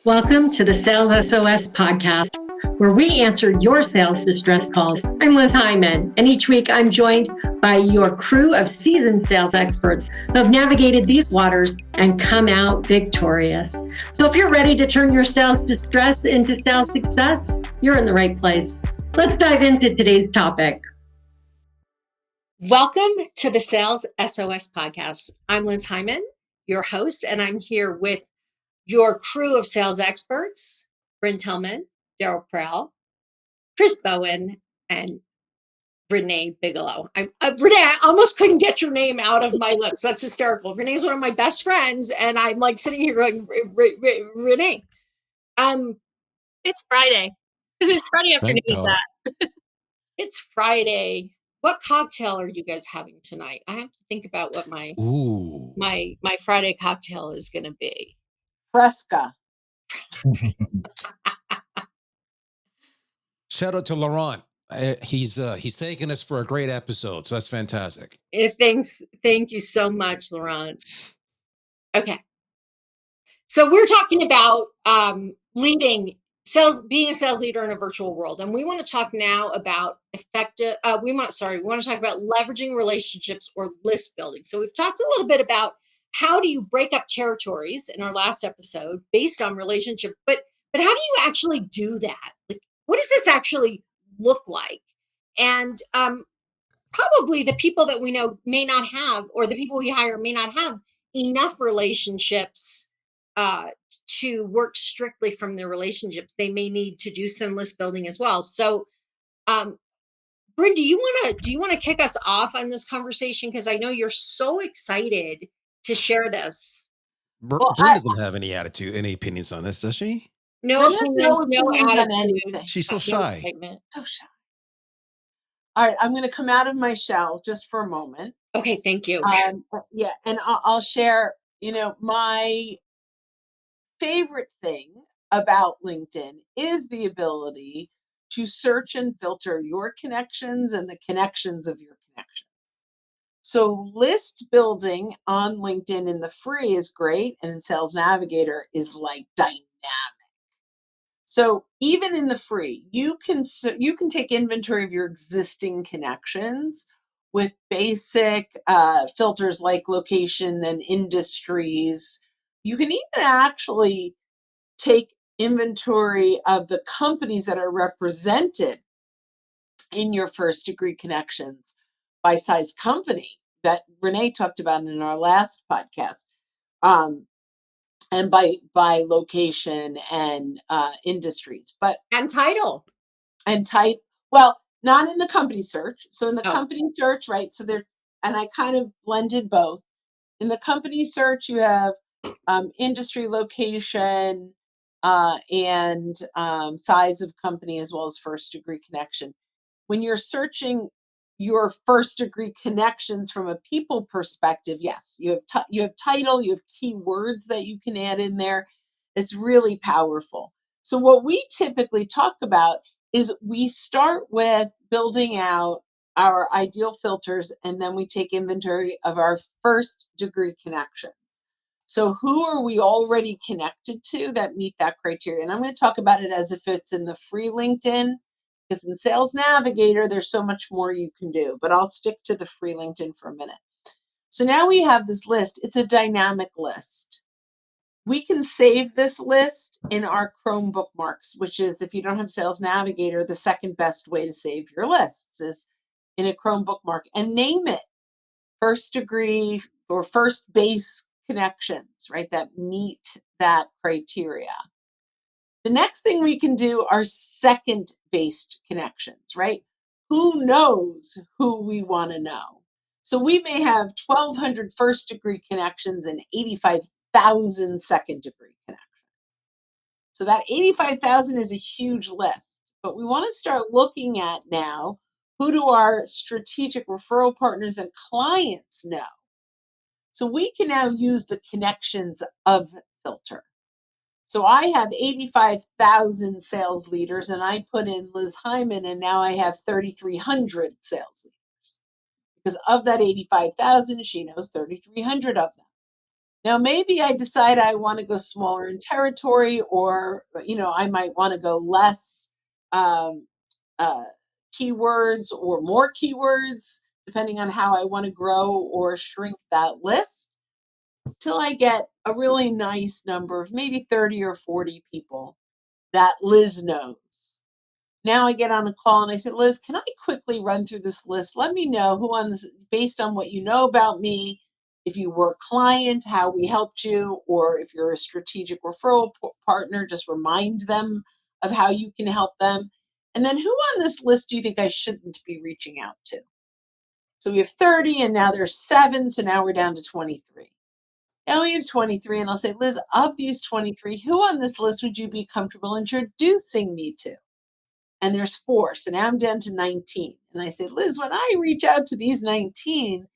Welcome to the Sales SOS podcast, where we answer your sales distress calls. I'm Liz Hyman, and each week I'm joined by your crew of seasoned sales experts who have navigated these waters and come out victorious. So if you're ready to turn your sales distress into sales success, you're in the right place. Let's dive into today's topic. Welcome to the Sales SOS podcast. I'm Liz Hyman, your host, and I'm here with your crew of sales experts, Bryn Tillman, Daryl Prell, Chris Bowen, and Renee Bigelow. Renee, I almost couldn't get your name out of my lips. That's hysterical. Renee's one of my best friends, and I'm like sitting here going, Renee. It's Friday. It's Friday afternoon. It's Friday. What cocktail are you guys having tonight? I have to think about what my Friday cocktail is going to be. Fresca. Shout out to Laurent. He's taking us for a great episode, so that's fantastic. Thank you so much, Laurent. Okay, so we're talking about leading sales, being a sales leader in a virtual world, and we want to talk now about effective. We want to talk about leveraging relationships or list building. So we've talked a little bit about how do you break up territories in our last episode based on relationship, but how do you actually do that? Like, what does this actually look like? And probably the people that we know may not have, or the people we hire may not have enough relationships to work strictly from their relationships. They may need to do some list building as well. So, Bryn, do you want to kick us off on this conversation? Because I know you're so excited to share this. Bryn doesn't have any opinions on this, does she? No opinions, no attitude. She's so shy. So shy. All right, I'm going to come out of my shell just for a moment. Okay, thank you. Yeah, and I'll share, my favorite thing about LinkedIn is the ability to search and filter your connections and the connections of your connections. So list building on LinkedIn in the free is great, and in Sales Navigator is like dynamic. So even in the free, you can take inventory of your existing connections with basic filters like location and industries. You can even actually take inventory of the companies that are represented in your first degree connections by size company that Renee talked about in our last podcast. And by location and industries, and title. Well, not in the company search. So in the company search, right? So and I kind of blended both. In the company search, you have industry, location, and size of company, as well as first degree connection. When you're searching your first degree connections from a people perspective, yes, you have title, you have keywords that you can add in there. It's really powerful. So what we typically talk about is we start with building out our ideal filters, and then we take inventory of our first degree connections. So who are we already connected to that meet that criteria? And I'm going to talk about it as if it's in the free LinkedIn, because in Sales Navigator, there's so much more you can do, but I'll stick to the free LinkedIn for a minute. So now we have this list. It's a dynamic list. We can save this list in our Chrome bookmarks, which is, if you don't have Sales Navigator, the second best way to save your lists is in a Chrome bookmark, and name it first degree or first base connections, right, that meet that criteria. The next thing we can do are second based connections, right? Who knows who we want to know? So we may have 1,200 first degree connections and 85,000 second degree connections. So that 85,000 is a huge list, but we want to start looking at now, who do our strategic referral partners and clients know? So we can now use the connections of filter. So I have 85,000 sales leaders, and I put in Liz Hyman, and now I have 3,300 sales leaders. Because of that 85,000, she knows 3,300 of them. Now, maybe I decide I want to go smaller in territory, or, I might want to go less um, uh, keywords or more keywords, depending on how I want to grow or shrink that list till I get a really nice number of maybe 30 or 40 people that Liz knows. Now I get on a call and I said, Liz, can I quickly run through this list? Let me know who on this, based on what you know about me, if you were a client, how we helped you, or if you're a strategic referral partner, just remind them of how you can help them. And then who on this list do you think I shouldn't be reaching out to? So we have 30 and now there's 7. So now we're down to 23. Now we have 23 and I'll say, Liz, of these 23, who on this list would you be comfortable introducing me to? And there's 4. So now I'm down to 19. And I say, Liz, when I reach out to these 19,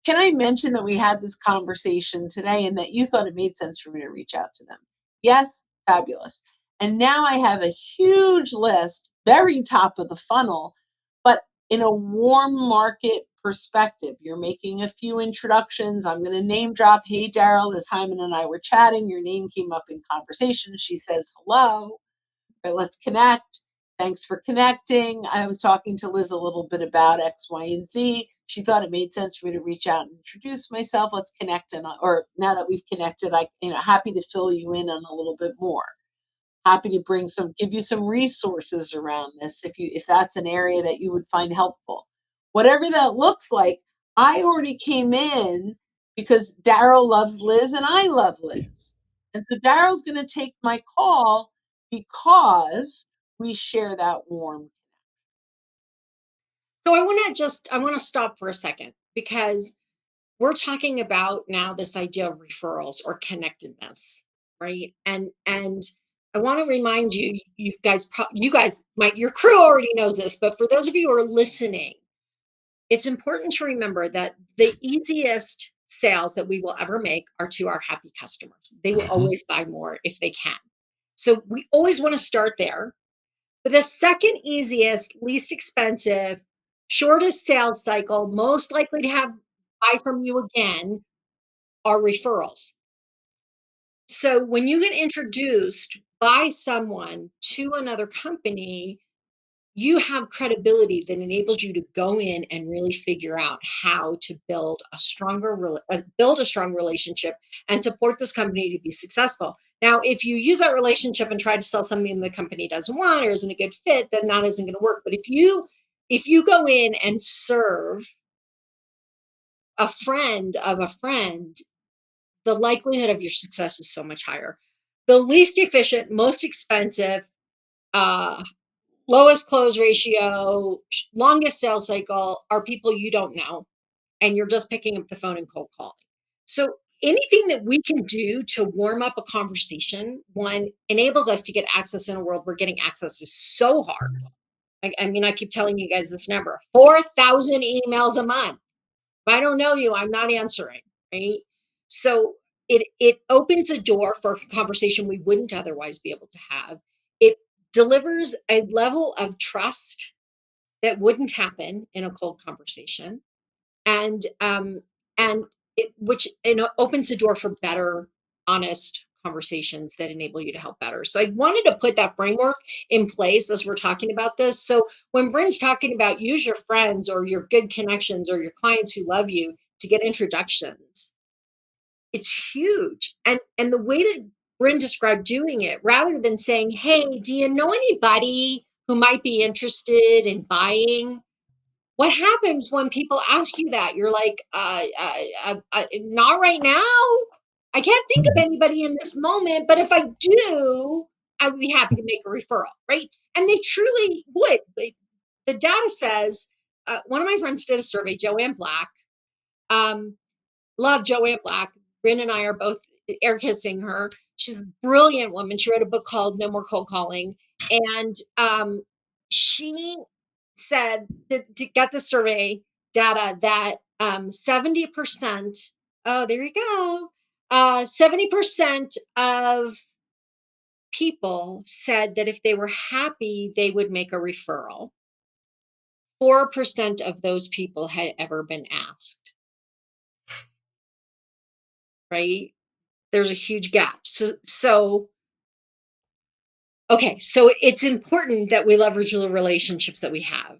can I mention that we had this conversation today and that you thought it made sense for me to reach out to them? Yes, fabulous. And now I have a huge list, very top of the funnel, but in a warm market perspective. You're making a few introductions. I'm going to name drop. Hey, Daryl, as Hyman and I were chatting, your name came up in conversation. She says, hello, right, let's connect. Thanks for connecting. I was talking to Liz a little bit about X, Y, and Z. She thought it made sense for me to reach out and introduce myself. Let's connect. Or now that we've connected, happy to fill you in on a little bit more. Happy to give you some resources around this if that's an area that you would find helpful. Whatever that looks like, I already came in because Daryl loves Liz and I love Liz. And so Daryl's going to take my call because we share that warm. So I want to stop for a second because we're talking about now this idea of referrals or connectedness, right? And I want to remind you, your crew already knows this, but for those of you who are listening, it's important to remember that the easiest sales that we will ever make are to our happy customers. They will always buy more if they can. So we always want to start there. But the second easiest, least expensive, shortest sales cycle, most likely to have buy from you again are referrals. So when you get introduced by someone to another company, you have credibility that enables you to go in and really figure out how to build a strong relationship and support this company to be successful. Now, if you use that relationship and try to sell something the company doesn't want or isn't a good fit, then that isn't going to work. But if you go in and serve a friend of a friend, the likelihood of your success is so much higher. The least efficient, most expensive, uh, lowest close ratio, longest sales cycle are people you don't know, and you're just picking up the phone and cold calling. So anything that we can do to warm up a conversation, one, enables us to get access in a world where getting access is so hard. I keep telling you guys this number, 4,000 emails a month. If I don't know you, I'm not answering, right? So it opens the door for a conversation we wouldn't otherwise be able to have. It delivers a level of trust that wouldn't happen in a cold conversation, and which opens the door for better, honest conversations that enable you to help better. So I wanted to put that framework in place as we're talking about this. So when Bryn's talking about use your friends or your good connections or your clients who love you to get introductions, it's huge. And the way that Bryn described doing it, rather than saying, hey, do you know anybody who might be interested in buying? What happens when people ask you that? You're like, not right now. I can't think of anybody in this moment, but if I do, I would be happy to make a referral, right? And they truly would. The data says, one of my friends did a survey, Joanne Black. Love Joanne Black. Bryn and I are both air kissing her. She's a brilliant woman. She wrote a book called No More Cold Calling. And she said that to get the survey data that 70%, oh, there you go. 70% of people said that if they were happy, they would make a referral. 4% of those people had ever been asked. Right? there's a huge gap. So okay, so it's important that we leverage the relationships that we have.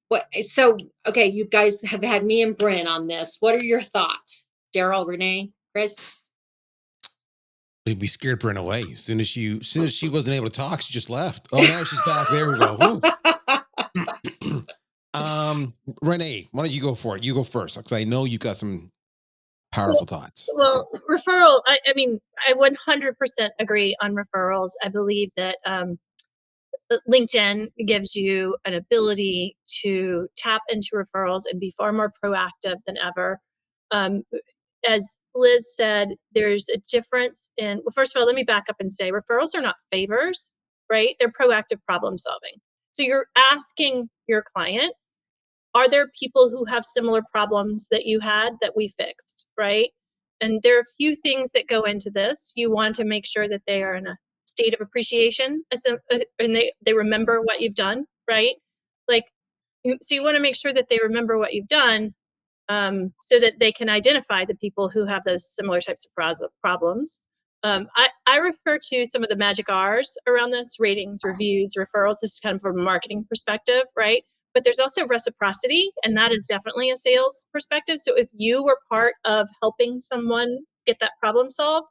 What so okay, you guys have had me and Bryn on this. What are your thoughts? Daryl, Renee, Chris? We scared Bryn away. As soon as she wasn't able to talk, she just left. Oh, now she's back. There we go. Renee, why don't you go for it? You go first, because I know you got some powerful thoughts. Well, referral, I mean, I 100% agree on referrals. I believe that LinkedIn gives you an ability to tap into referrals and be far more proactive than ever. As Liz said, there's a difference in, well, first of all, let me back up and say referrals are not favors, right? They're proactive problem solving. So you're asking your clients, are there people who have similar problems that you had that we fixed, right? And there are a few things that go into this. You want to make sure that they are in a state of appreciation and they remember what you've done, right? Like, so you want to make sure that they remember what you've done, so that they can identify the people who have those similar types of problems. I refer to some of the magic R's around this: ratings, reviews, referrals. This is kind of from a marketing perspective, right? But there's also reciprocity, and that is definitely a sales perspective. So if you were part of helping someone get that problem solved,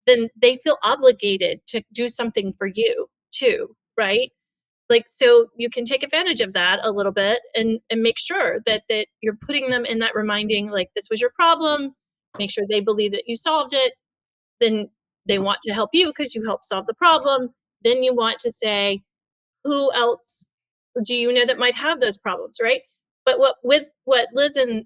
then they feel obligated to do something for you too, right? Like, so you can take advantage of that a little bit and make sure that you're putting them in that reminding, like, this was your problem, make sure they believe that you solved it. Then they want to help you because you helped solve the problem. Then you want to say, who else do you know that might have those problems, right? But what Liz and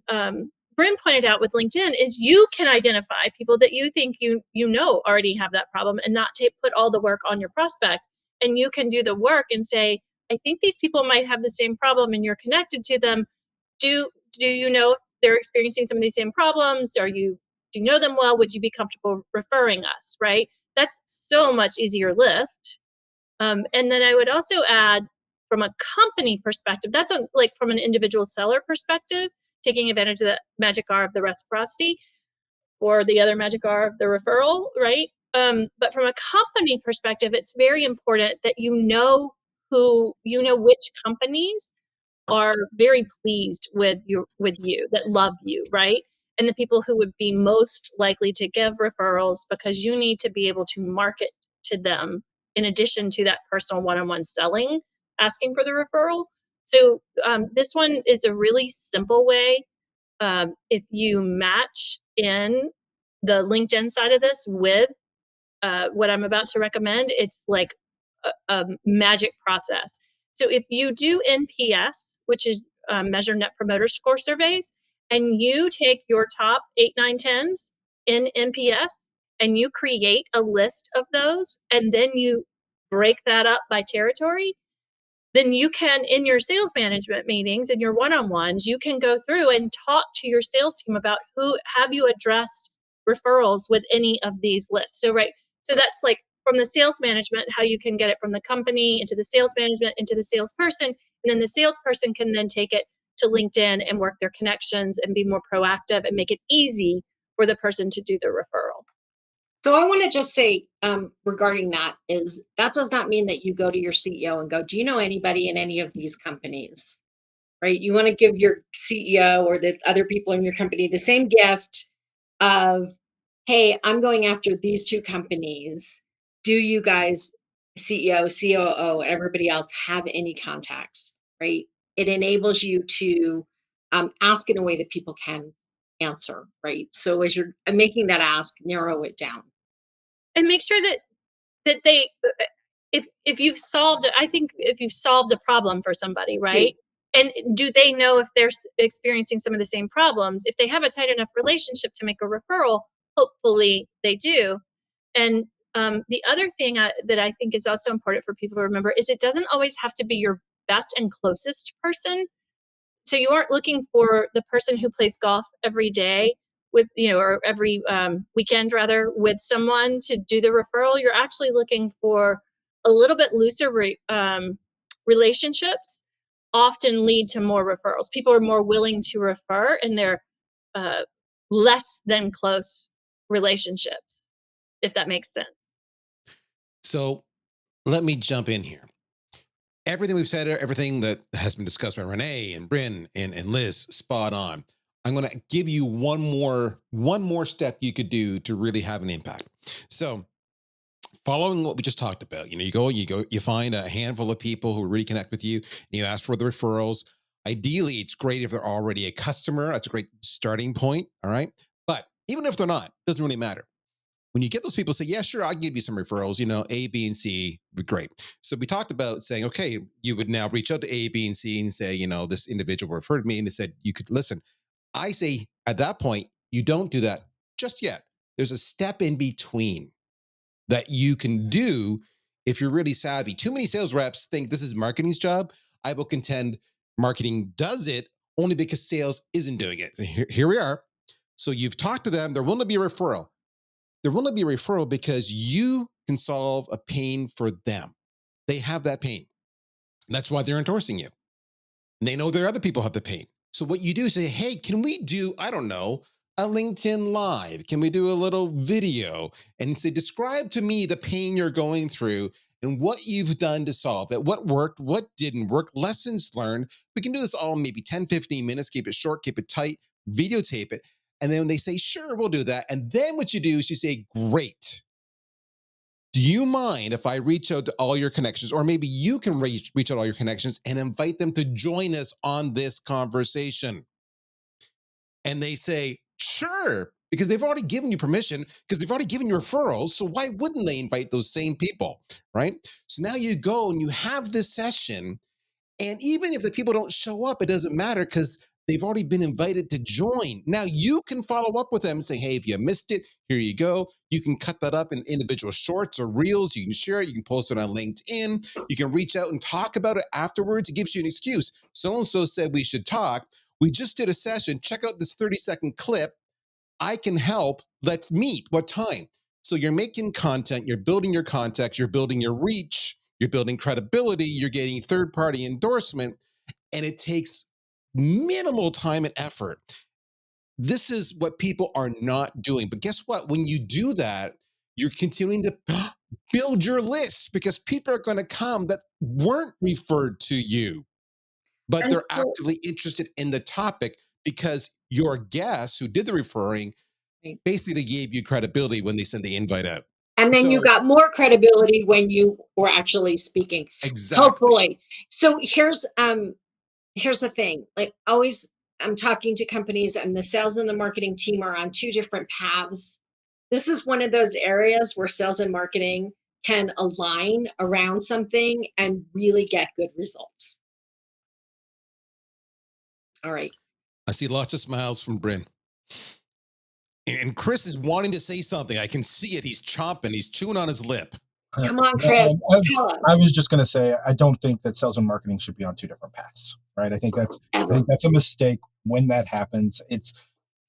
Bryn pointed out with LinkedIn is you can identify people that you think you know already have that problem and not put all the work on your prospect. And you can do the work and say, I think these people might have the same problem and you're connected to them. Do you know if they're experiencing some of these same problems? Do you know them well? Would you be comfortable referring us, right? That's so much easier lift. And then I would also add, from a company perspective, that's like from an individual seller perspective, taking advantage of the magic R of the reciprocity or the other magic R of the referral, right? But from a company perspective, it's very important that you know which companies are very pleased with you, that love you, right? And the people who would be most likely to give referrals, because you need to be able to market to them in addition to that personal one-on-one selling, asking for the referral. So this one is a really simple way. If you match in the LinkedIn side of this with what I'm about to recommend, it's like a magic process. So if you do NPS, which is measure Net Promoter Score surveys, and you take your top 8, 9, 10s in NPS and you create a list of those, and then you break that up by territory, then you can, in your sales management meetings and your one-on-ones, you can go through and talk to your sales team about who have you addressed referrals with any of these lists. So that's like from the sales management, how you can get it from the company into the sales management, into the salesperson, and then the salesperson can then take it to LinkedIn and work their connections and be more proactive and make it easy for the person to do the referral. So I want to just say regarding that does not mean that you go to your CEO and go, do you know anybody in any of these companies? Right? You want to give your CEO or the other people in your company the same gift of, hey, I'm going after these two companies. Do you guys, CEO, COO, everybody else, have any contacts? Right? It enables you to ask in a way that people can answer. Right? So as you're making that ask, narrow it down. And make sure that they, if you've solved, I think if you've solved a problem for somebody, right? And do they know if they're experiencing some of the same problems? If they have a tight enough relationship to make a referral, hopefully they do. And the other thing that I think is also important for people to remember is it doesn't always have to be your best and closest person. So you aren't looking for the person who plays golf every day with, or every weekend rather, with someone to do the referral. You're actually looking for a little bit looser relationships often lead to more referrals. People are more willing to refer, and they're less than close relationships, if that makes sense. So let me jump in here. Everything we've said, everything that has been discussed by Renee and Bryn and Liz, spot on. I'm going to give you one more step you could do to really have an impact. So following what we just talked about, you find a handful of people who really connect with you, and you ask for the referrals. Ideally, it's great if they're already a customer. That's a great starting point. All right. But even if they're not, it doesn't really matter. When you get those people say, yeah, sure, I'll give you some referrals, A, B, and C would be great. So we talked about saying, okay, you would now reach out to A, B, and C and say, this individual referred me, and they said you could listen. I say at that point, you don't do that just yet. There's a step in between that you can do if you're really savvy. Too many sales reps think this is marketing's job. I will contend marketing does it only because sales isn't doing it. Here we are. So you've talked to them. They're willing to be a referral. They're willing to be a referral because you can solve a pain for them. They have that pain. That's why they're endorsing you. And they know there are other people who have the pain. So what you do is say, hey, can we do, I don't know, a LinkedIn Live? Can we do a little video and say, describe to me the pain you're going through and what you've done to solve it, what worked, what didn't work, lessons learned. We can do this all in maybe 10, 15 minutes, keep it short, keep it tight, videotape it. And then when they say, sure, we'll do that. And then what you do is you say, great. Do you mind if I reach out to all your connections, or maybe you can reach out to all your connections and invite them to join us on this conversation? And they say, sure, because they've already given you permission, because they've already given you referrals. So why wouldn't they invite those same people, right? So now you go and you have this session. And even if the people don't show up, it doesn't matter because they've already been invited to join. Now you can follow up with them and say, hey, if you missed it, here you go. You can cut that up in individual shorts or reels. You can share it. You can post it on LinkedIn. You can reach out and talk about it afterwards. It gives you an excuse. So-and-so said we should talk. We just did a session. Check out this 30-second clip. I can help. Let's meet. What time? So you're making content. You're building your context. You're building your reach. You're building credibility. You're getting third-party endorsement. And it takes minimal time and effort. This is what people are not doing. But guess what? When you do that, you're continuing to build your list because people are going to come that weren't referred to you, but And they're so- actively interested in the topic because your guests who did the referring Right. basically gave you credibility when they sent the invite out. And then you So- got more credibility when you were actually speaking. Exactly. Hopefully. So here's the thing. Like always, I'm talking to companies and the sales and the marketing team are on two different paths. This is one of those areas where sales and marketing can align around something and really get good results. All right. I see lots of smiles from Bryn. And Chris is wanting to say something. I can see it. He's chomping. He's chewing on his lip. Come on, Chris. Tell us. I was just going to say, I don't think that sales and marketing should be on two different paths, right? I think that's a mistake. When that happens,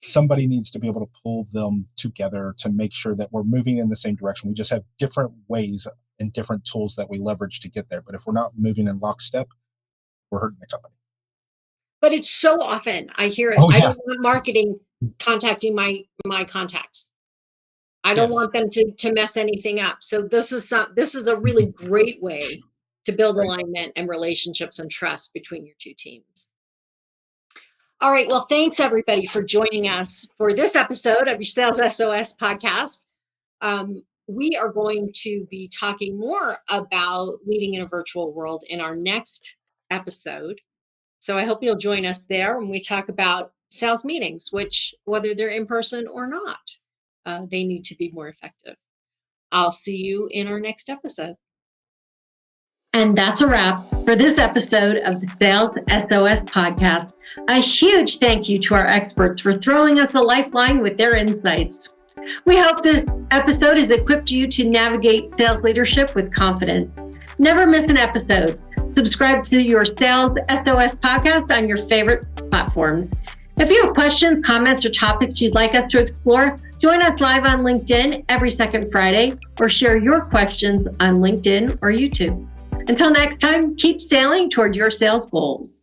somebody needs to be able to pull them together to make sure that we're moving in the same direction. We just have different ways and different tools that we leverage to get there. But if we're not moving in lockstep, we're hurting the company. But it's so often I hear it. Oh, yeah. I don't want marketing contacting my contacts. I don't Yes. want them to mess anything up. So this is a really great way to build Right. alignment and relationships and trust between your two teams. All right. Well, thanks everybody for joining us for this episode of your Sales SOS podcast. We are going to be talking more about leading in a virtual world in our next episode. So I hope you'll join us there when we talk about sales meetings, which whether they're in person or not, they need to be more effective. I'll see you in our next episode. And that's a wrap for this episode of the Sales SOS podcast. A huge thank you to our experts for throwing us a lifeline with their insights. We hope this episode has equipped you to navigate sales leadership with confidence. Never miss an episode. Subscribe to your Sales SOS podcast on your favorite platforms. If you have questions, comments, or topics you'd like us to explore, join us live on LinkedIn every second Friday or share your questions on LinkedIn or YouTube. Until next time, keep sailing toward your sales goals.